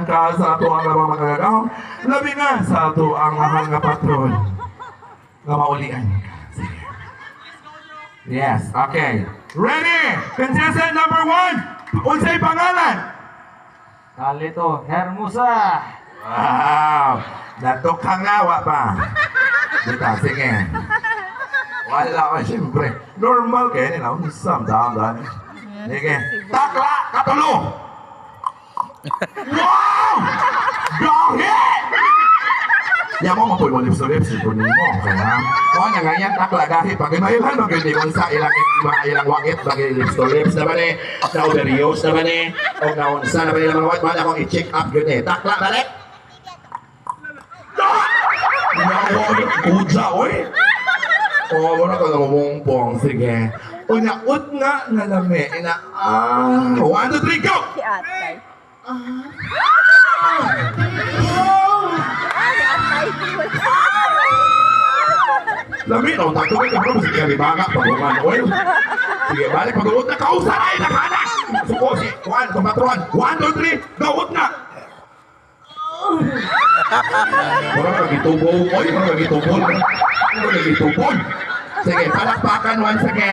ka sa ato ang mga magagawang. Labi nga sa ato ang mahal nga patron. Nga maulian ka. Sige. Yes, okay. Ready? Contestant number 1. Unsay pangalan? Kalito, Hermosa. Wow! Natukhang ngawa pa. Dita, sige. Wala ka, siyempre. Normal kayo nila. Unisam, dahan. Sige. Takla, katulo! Wow! Gahit! Yan mo, mapoy mo lips to lips. Ito mo. Kaya, kung nga ganyan, takla, gahit. Pag inailan, maganda kung sa ilang wakit, bagay lips to lips naman eh. Na overios naman eh. O naunsa naman eh. Mga wakit, mahal akong i-check up yun eh. Takla, balik! Kudsa, oy! Oo, wala ka na mumungpong. Sige. Una-ut nga na lami. 1, 2, 3, go! Si Atay. Lami, no? Tatuloy ka bro. Sige, libaga. Pag-uman, oy. Sige, balik. Pag-uot na kausan. Ay, nakanak! Suko, si 1, tumatruan. 1, 2, 3, go! Ut na! Wala ka gitubol. Oy, wala ka gitubol. Wala ka gitubol. Sige, palakpakan once again.